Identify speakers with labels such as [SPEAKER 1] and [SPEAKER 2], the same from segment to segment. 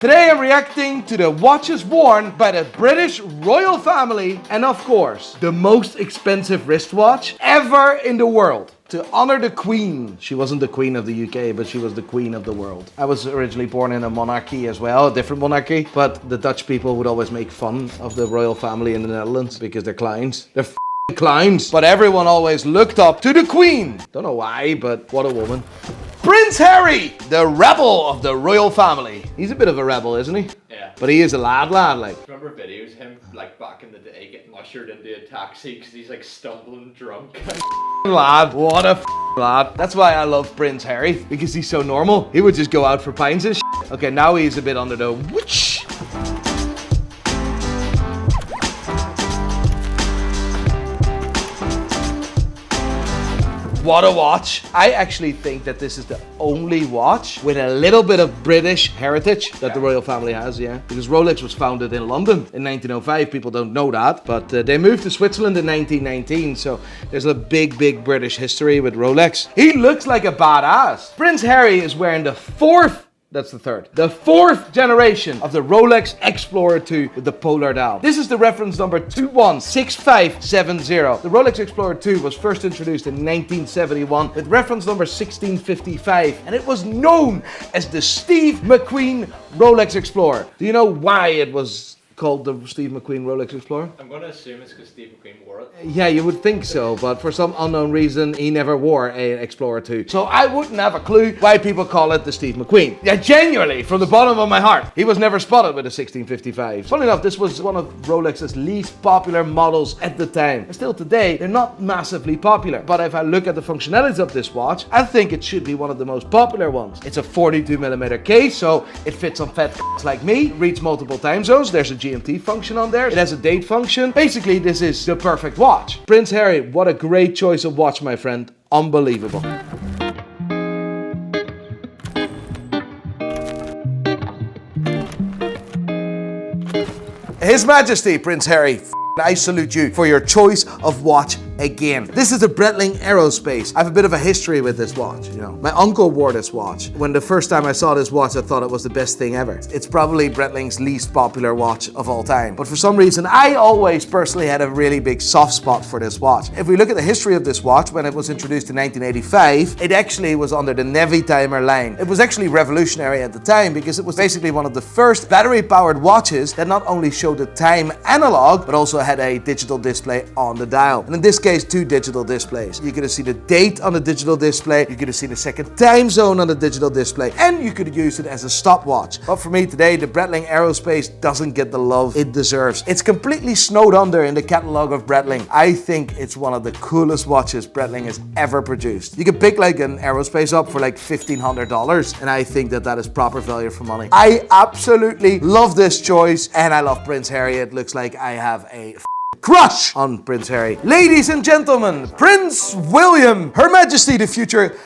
[SPEAKER 1] Today I'm reacting to the watches worn by the British royal family and of course, the most expensive wristwatch ever in the world. To honor the Queen. She wasn't the Queen of the UK, but she was the Queen of the world. I was originally born in a monarchy as well, a different monarchy, but the Dutch people would always make fun of the royal family in the Netherlands because they're clowns. They're clowns. But everyone always looked up to the Queen. Don't know why, but what a woman. Prince Harry, the rebel of the royal family. He's a bit of a rebel, isn't he?
[SPEAKER 2] Yeah.
[SPEAKER 1] But he is a lad, like.
[SPEAKER 2] Remember videos him like back in the day getting ushered into a taxi because he's like stumbling drunk.
[SPEAKER 1] Lad, what a lad. That's why I love Prince Harry, because he's so normal. He would just go out for pints and shit. Okay, now he's a bit under the whoosh. What a watch. I actually think that this is the only watch with a little bit of British heritage that the royal family has, yeah. Because Rolex was founded in London in 1905. People don't know that, but they moved to Switzerland in 1919. So there's a big British history with Rolex. He looks like a badass. Prince Harry is wearing the fourth generation of the Rolex Explorer 2 with the polar dial. This is the reference number 216570. The Rolex Explorer 2 was first introduced in 1971 with reference number 1655, and it was known as the Steve McQueen Rolex Explorer. Do you know why it was called the Steve McQueen Rolex Explorer?
[SPEAKER 2] I'm going to assume it's because Steve McQueen wore it.
[SPEAKER 1] Yeah, you would think so, but for some unknown reason, he never wore an Explorer 2. So I wouldn't have a clue why people call it the Steve McQueen. Yeah, genuinely, from the bottom of my heart, he was never spotted with a 1655. Funny enough, this was one of Rolex's least popular models at the time. And still today, they're not massively popular. But if I look at the functionalities of this watch, I think it should be one of the most popular ones. It's a 42mm case, so it fits on fat like me, reads multiple time zones. There's a GMT function on there. It has a date function. Basically, this is the perfect watch. Prince Harry, what a great choice of watch, my friend. Unbelievable. His Majesty, Prince Harry, I salute you for your choice of watch again. This is the Breitling Aerospace. I have a bit of a history with this watch, you know. My uncle wore this watch. When the first time I saw this watch, I thought it was the best thing ever. It's probably Breitling's least popular watch of all time. But for some reason, I always personally had a really big soft spot for this watch. If we look at the history of this watch, when it was introduced in 1985, it actually was under the Navy timer line. It was actually revolutionary at the time because it was basically one of the first battery-powered watches that not only showed the time analog, but also had a digital display on the dial. And in this case, two digital displays. You could see the date on the digital display, you could see the second time zone on the digital display, and you could use it as a stopwatch. But for me today, the Breitling Aerospace doesn't get the love it deserves. It's completely snowed under in the catalog of Breitling. I think it's one of the coolest watches Breitling has ever produced. You can pick like an Aerospace up for like $1,500, and I think that is proper value for money. I absolutely love this choice, and I love Prince Harry. It looks like I have a crush on Prince Harry. Ladies and gentlemen, Prince William, Her Majesty the future,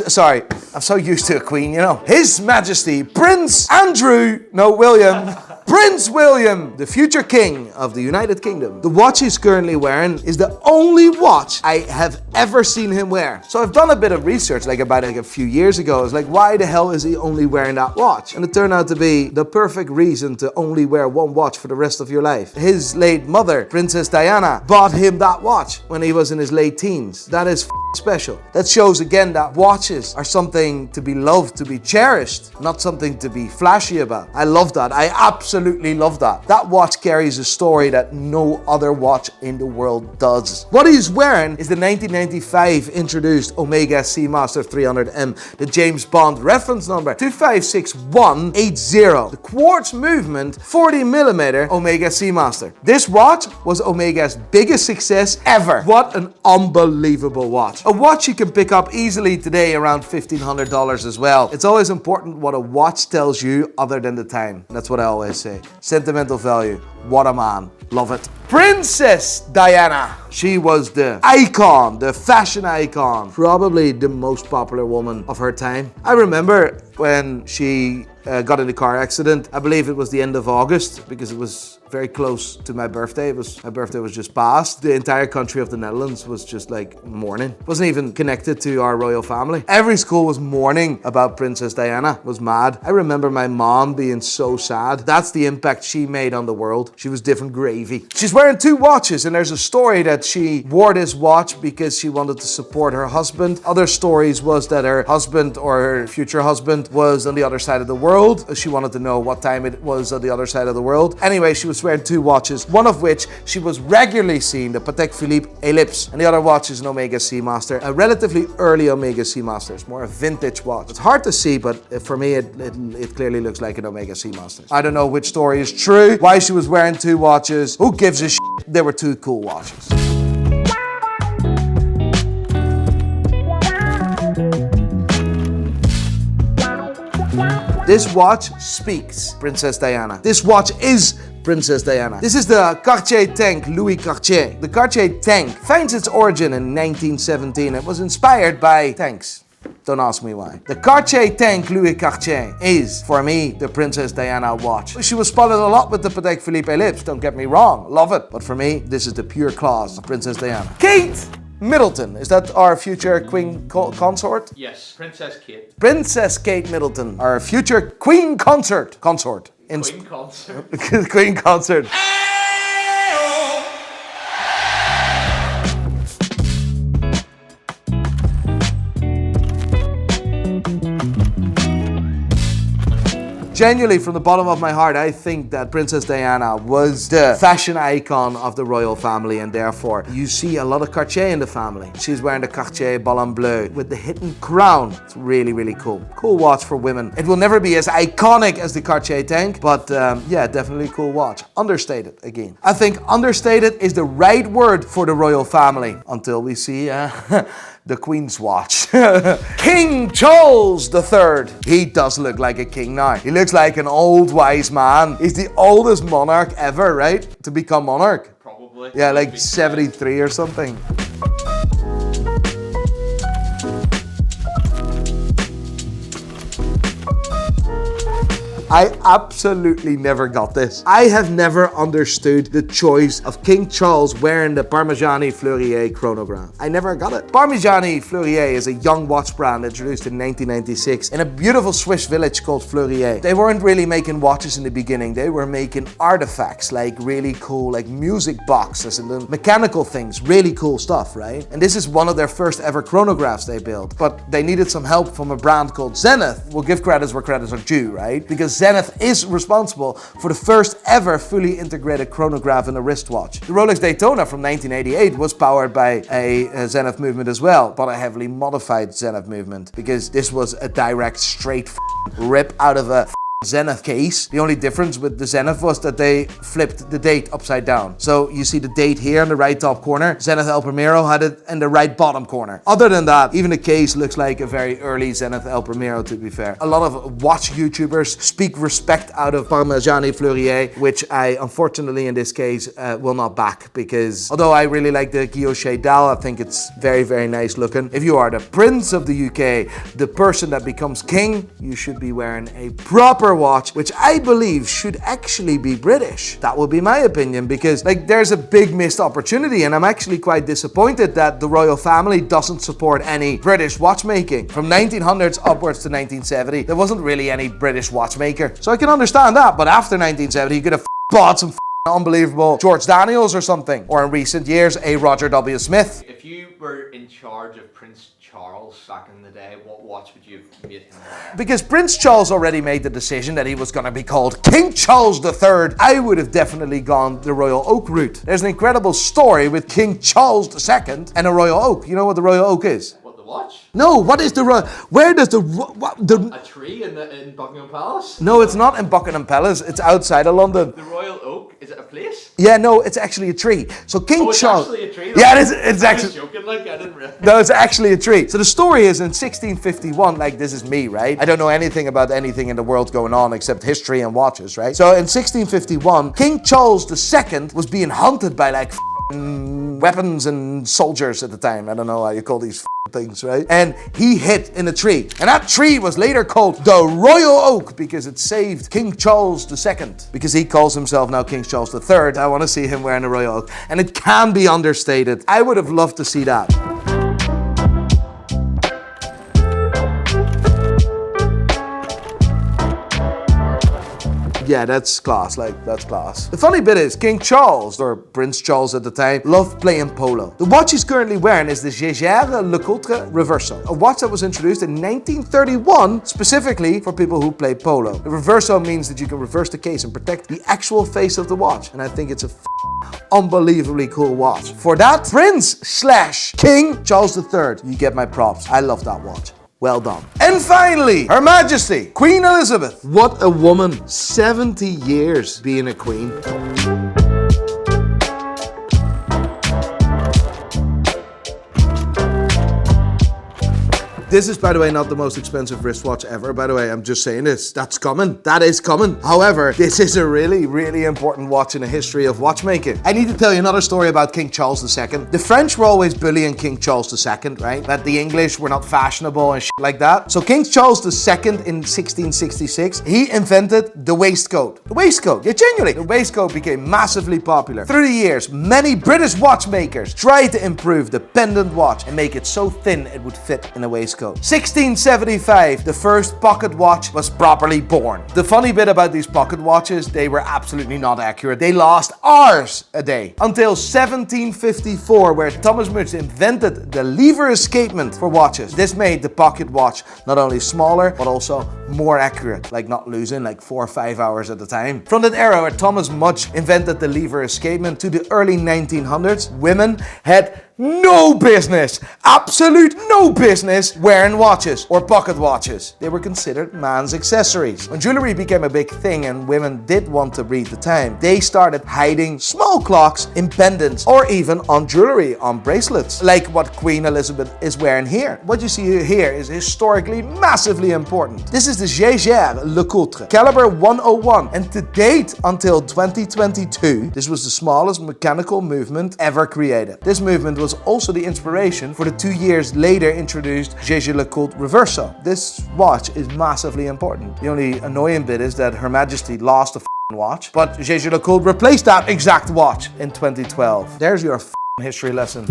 [SPEAKER 1] sorry, I'm so used to a queen, you know. His Majesty, Prince William, Prince William, the future king of the United Kingdom. The watch he's currently wearing is the only watch I have ever seen him wear. So I've done a bit of research about a few years ago. I was like, why the hell is he only wearing that watch? And it turned out to be the perfect reason to only wear one watch for the rest of your life. His late mother, Princess Diana, bought him that watch when he was in his late teens. That is special. That shows again that watches are something to be loved, to be cherished, not something to be flashy about. I love that. I absolutely love that. That watch carries a story that no other watch in the world does. What he's wearing is the 1995 introduced Omega Seamaster 300M, the James Bond reference number 256180, the quartz movement 40mm Omega Seamaster. This watch was Omega's biggest success ever. What an unbelievable watch. A watch you can pick up easily today around $1,500 as well. It's always important what a watch tells you other than the time. That's what I always say. Sentimental value. What a man. Love it. Princess Diana. She was the icon, the fashion icon, probably the most popular woman of her time. I remember when she got in a car accident. I believe it was the end of August because it was very close to my birthday. My birthday was just past. The entire country of the Netherlands was just like mourning. Wasn't even connected to our royal family. Every school was mourning about Princess Diana. It was mad. I remember my mom being so sad. That's the impact she made on the world. She was different gravy. She's wearing 2 watches, and there's a story that she wore this watch because she wanted to support her husband. Other stories was that her husband or her future husband was on the other side of the world. She wanted to know what time it was on the other side of the world. Anyway, she was wearing 2 watches, one of which she was regularly seeing, the Patek Philippe Ellipse, and the other watch is an Omega Seamaster, a relatively early Omega Seamaster. It's more a vintage watch. It's hard to see, but for me it clearly looks like an Omega Seamaster. I don't know which story is true, why she was wearing 2 watches. Who gives a shit? There were 2 cool watches. This watch speaks Princess Diana. This watch is Princess Diana. This is the Cartier tank Louis Cartier. The Cartier tank finds its origin in 1917. It was inspired by tanks. Don't ask me why. The Cartier tank Louis Cartier is, for me, the Princess Diana watch. She was spotted a lot with the Patek Philippe Ellipse, don't get me wrong, love it. But for me, this is the pure class of Princess Diana. Kate Middleton, is that our future queen consort?
[SPEAKER 2] Yes, Princess Kate.
[SPEAKER 1] Princess Kate Middleton, our future queen consort.
[SPEAKER 2] Queen concert.
[SPEAKER 1] Queen consort. Genuinely, from the bottom of my heart, I think that Princess Diana was the fashion icon of the royal family, and therefore you see a lot of Cartier in the family. She's wearing the Cartier Ballon Bleu with the hidden crown. It's really, really cool. Cool watch for women. It will never be as iconic as the Cartier tank, but yeah, definitely cool watch. Understated again. I think understated is the right word for the royal family until we see the Queen's watch. King Charles III. He does look like a king now. He looks like an old wise man. He's the oldest monarch ever, right? To become monarch.
[SPEAKER 2] Probably.
[SPEAKER 1] Yeah, like 73 or something. I absolutely never got this. I have never understood the choice of King Charles wearing the Parmigiani Fleurier chronograph. I never got it. Parmigiani Fleurier is a young watch brand introduced in 1996 in a beautiful Swiss village called Fleurier. They weren't really making watches in the beginning. They were making artifacts, like really cool, like music boxes and the mechanical things, really cool stuff, right? And this is one of their first ever chronographs they built. But they needed some help from a brand called Zenith. We'll give credits where credits are due, right? Because Zenith is responsible for the first ever fully integrated chronograph in a wristwatch. The Rolex Daytona from 1988 was powered by a Zenith movement as well, but a heavily modified Zenith movement, because this was a direct, straight rip out of a Zenith case. The only difference with the Zenith was that they flipped the date upside down. So you see the date here in the right top corner. Zenith El Primero had it in the right bottom corner. Other than that, even the case looks like a very early Zenith El Primero, to be fair. A lot of watch YouTubers speak respect out of Parmigiani Fleurier, which I unfortunately in this case will not back, because although I really like the Guilloche dial, I think it's very, very nice looking. If you are the Prince of the UK, the person that becomes king, you should be wearing a proper watch, which I believe should actually be British. That would be my opinion, because like there's a big missed opportunity, and I'm actually quite disappointed that the royal family doesn't support any British watchmaking. From 1900s upwards to 1970, there wasn't really any British watchmaker. So I can understand that, but after 1970, you could have bought some unbelievable George Daniels or something, or in recent years, a Roger W. Smith.
[SPEAKER 2] If you were in charge of Prince Charles back in the day, what watch would you have made him wear?
[SPEAKER 1] Because Prince Charles already made the decision that he was going to be called King Charles III, I would have definitely gone the Royal Oak route. There's an incredible story with King Charles II and a Royal Oak. You know what the Royal Oak is?
[SPEAKER 2] What, the watch?
[SPEAKER 1] No, what is the where does the
[SPEAKER 2] A tree in Buckingham Palace?
[SPEAKER 1] No, it's not in Buckingham Palace. It's outside of London.
[SPEAKER 2] The Royal Oak, is it a place?
[SPEAKER 1] Yeah, no, it's actually a tree. So King
[SPEAKER 2] it's
[SPEAKER 1] Charles.
[SPEAKER 2] Actually a tree?
[SPEAKER 1] Yeah, it's actually.
[SPEAKER 2] I was joking, like I didn't realize.
[SPEAKER 1] No, it's actually a tree. So the story is in 1651, like this is me, right? I don't know anything about anything in the world going on except history and watches, right? So in 1651, King Charles II was being hunted by like weapons and soldiers at the time. I don't know how you call these things, right? And he hit in a tree. And that tree was later called the Royal Oak because it saved King Charles II. Because he calls himself now King Charles III. I want to see him wearing a Royal Oak. And it can be understated. I would have loved to see that. Yeah, that's class, like, that's class. The funny bit is, King Charles, or Prince Charles at the time, loved playing polo. The watch he's currently wearing is the Jaeger-LeCoultre Reverso, a watch that was introduced in 1931 specifically for people who play polo. The Reverso means that you can reverse the case and protect the actual face of the watch, and I think it's a unbelievably cool watch. For that, Prince/King Charles III, you get my props. I love that watch. Well done. And finally, Her Majesty, Queen Elizabeth. What a woman. 70 years being a queen. This is, by the way, not the most expensive wristwatch ever. By the way, I'm just saying this. That's coming. That is coming. However, this is a really, really important watch in the history of watchmaking. I need to tell you another story about King Charles II. The French were always bullying King Charles II, right? That the English were not fashionable and shit like that. So King Charles II in 1666, he invented the waistcoat. The waistcoat, yeah, genuinely. The waistcoat became massively popular. Through the years, many British watchmakers tried to improve the pendant watch and make it so thin it would fit in a waistcoat. 1675, the first pocket watch was properly born. The funny bit about these pocket watches, they were absolutely not accurate. They lost hours a day. Until 1754, where Thomas Much invented the lever escapement for watches. This made the pocket watch not only smaller, but also more accurate, like not losing like 4 or 5 hours at a time. From that era where Thomas Much invented the lever escapement to the early 1900s, women had no business, absolute no business wearing watches or pocket watches. They were considered man's accessories. When jewelry became a big thing and women did want to read the time, they started hiding small clocks in pendants or even on jewelry, on bracelets, like what Queen Elizabeth is wearing here. What you see here is historically massively important. This is the Jaeger-LeCoultre, caliber 101, and to date until 2022, this was the smallest mechanical movement ever created. This movement was also the inspiration for the 2 years later introduced Jaeger-LeCoultre Reverso. This watch is massively important. The only annoying bit is that Her Majesty lost the watch, but Jaeger-LeCoultre replaced that exact watch in 2012. There's your history lesson.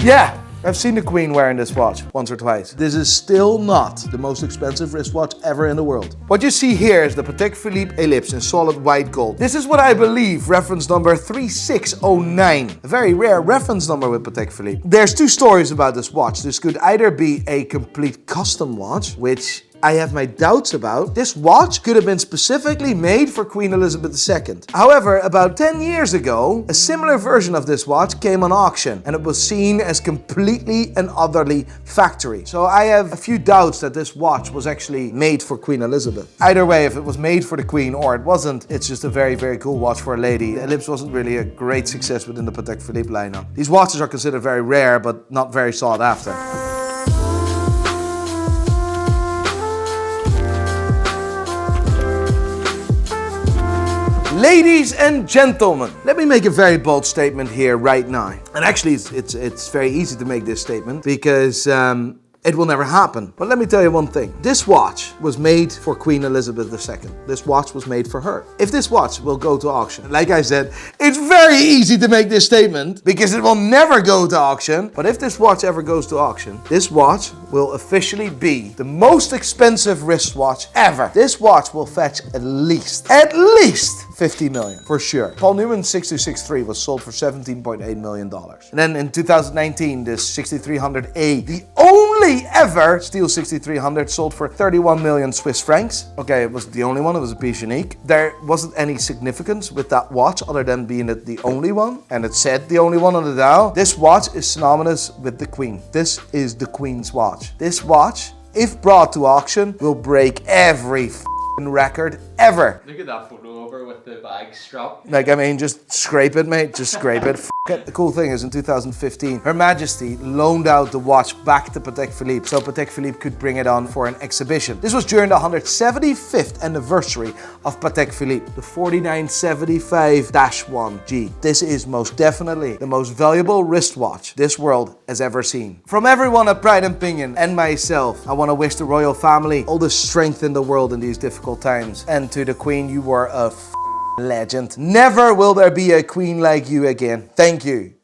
[SPEAKER 1] Yeah. I've seen the Queen wearing this watch once or twice. This is still not the most expensive wristwatch ever in the world. What you see here is the Patek Philippe Ellipse in solid white gold. This is what I believe reference number 3609, a very rare reference number with Patek Philippe. There's two stories about this watch. This could either be a complete custom watch, which I have my doubts about. This watch could have been specifically made for Queen Elizabeth II. However, about 10 years ago, a similar version of this watch came on auction and it was seen as completely and utterly factory. So I have a few doubts that this watch was actually made for Queen Elizabeth. Either way, if it was made for the Queen or it wasn't, it's just a very, very cool watch for a lady. The Ellipse wasn't really a great success within the Patek Philippe lineup. These watches are considered very rare, but not very sought after. Ladies and gentlemen, let me make a very bold statement here right now. And actually, it's very easy to make this statement because it will never happen. But let me tell you one thing. This watch was made for Queen Elizabeth II. This watch was made for her. If this watch will go to auction, like I said, it's very easy to make this statement because it will never go to auction. But if this watch ever goes to auction, this watch will officially be the most expensive wristwatch ever. This watch will fetch at least 50 million for sure. Paul Newman's 6263 was sold for $17.8 million. And then in 2019, this 6300A, the only ever steel 6300, sold for 31 million Swiss francs. Okay, it was the only one, it was a piece unique. There wasn't any significance with that watch other than being it the only one, and it said the only one on the dial. This watch is synonymous with the Queen. This is the Queen's watch. This watch, if brought to auction, will break every record ever.
[SPEAKER 2] Look at that photo of her with the bag strap.
[SPEAKER 1] Like, I mean, just scrape it, mate. Just scrape it. F it. The cool thing is, in 2015, Her Majesty loaned out the watch back to Patek Philippe so Patek Philippe could bring it on for an exhibition. This was during the 175th anniversary of Patek Philippe, the 4975-1G. This is most definitely the most valuable wristwatch this world has ever seen. From everyone at Pride and Pinion and myself, I want to wish the royal family all the strength in the world in these difficult times. And to the Queen, you were a legend. Never will there be a queen like you again. Thank you.